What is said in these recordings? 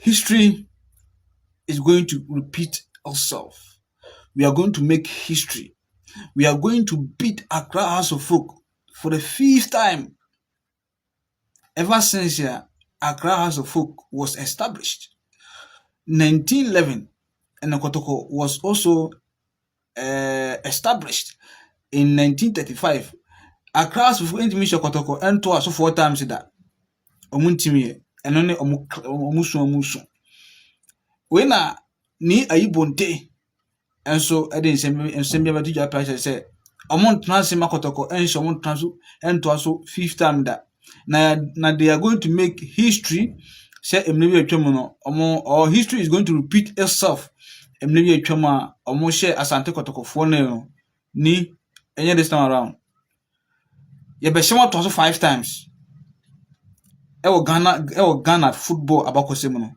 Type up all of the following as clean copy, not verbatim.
History is going to repeat itself. We are going to make history. We are going to beat Accra House of Folk for the fifth time ever since Accra House of Folk was established. 1911, and Kotoko was also established in 1935. Accra House of Folk ntimi hye Kotoko ento aso four times that. Omu ntimi eno ne omusu. We na ni ayibonte enso ede nsem bia batu Japan say omo transfer Kotoko enso omo transfer ento aso fifth time that. Now they are going to make history. Say or history is going to repeat itself. Omo share Asante Kotoko for ni any this time around. Yebeshema to also five times. Ghana football abakosemono.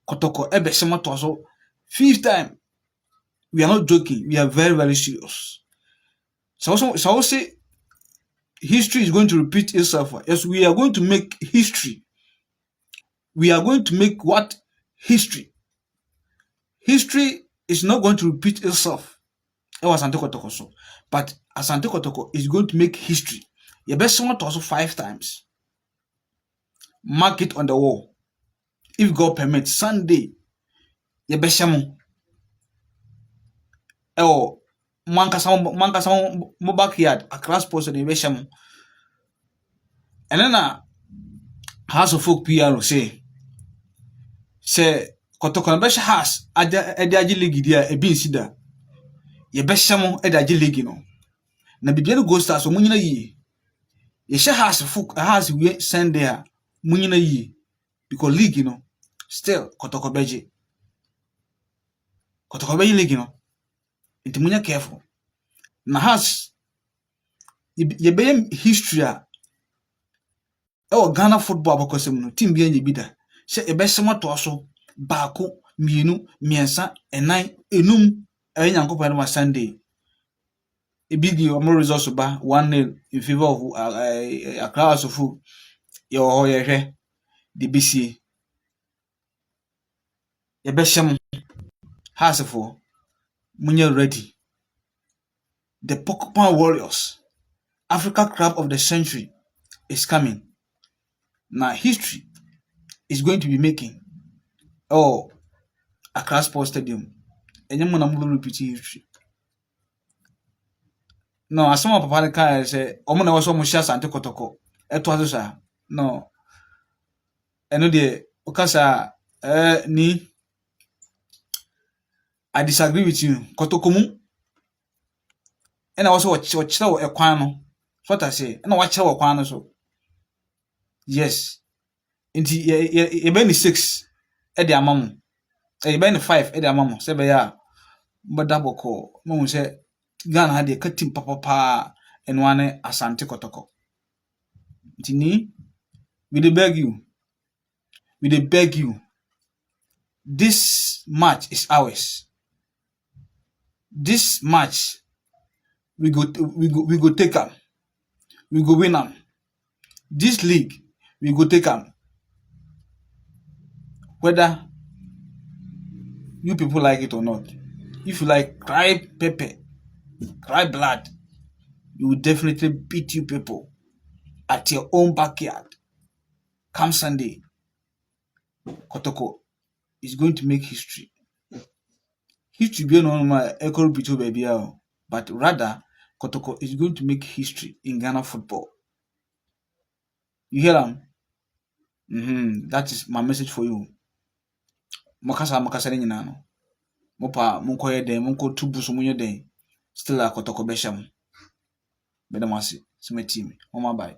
Kotoko ebeshema to also fifth time. We are not joking. We are very, very serious. So say history is going to repeat itself. Yes, we are going to make history. We are going to make what? History. History is not going to repeat itself. It was Asante Kotoko so. But Asante Kotoko is going to make history. You best want to also five times. Mark it on the wall. If God permits, Sunday, you best mankasa mo backyard Accra Sports and Ibesham. And then House of Folk PR say Kotoko na besha house ade agi league dia e bi nsida. Ye besham ede agi league no. Na bibia no go stars so munyina yi. Ye she house house we send there munyina yi because league no still Kotoko beje. Kotoko beje league no. Inti munya careful. Na house ye be history Ghana football abakosem no team bi anye bi da. She e besham to so baako mienu miensa enan enum enyankopon no Sunday. Ebidi omo results ba 1-0 in favor of Accra House of Folk. Yo hwe the BC. Ye besham House of Folk munye ready. The Porcupine Warriors, Africa Club of the Century is coming. Now history is going to be making Accra Sports Stadium. Enye mo na mo repeat history. No, as some papa can say, omo na was mo share Asante Kotoko. Eto aso sa. No. Eno de okasa ni I disagree with you. Kotoko mu. And I also watch a kwano. What I say. And I watch a kwano so. Yes. Inti ye be ni 6 e de amamu. E be ni 5 e de amamu. Se be ya mbada ko mo se Ghana had a cutting papa and one Asante Kotoko. Tini, we dey beg you. This match is ours. This match we go take am. We go win am. This league we go take am. Whether you people like it or not. If you like cry pepper, cry blood, you will definitely beat you people at your own backyard. Come Sunday, Kotoko is going to make history. History be no my echo bitu baby, but rather Kotoko is going to make history in Ghana football. You hear them? That is my message for you. Makasa nyina no. Mopa munkoye den, munko tubusu munye den. Still a Kotoko besham. Bedamasi, sime team. Mama bye.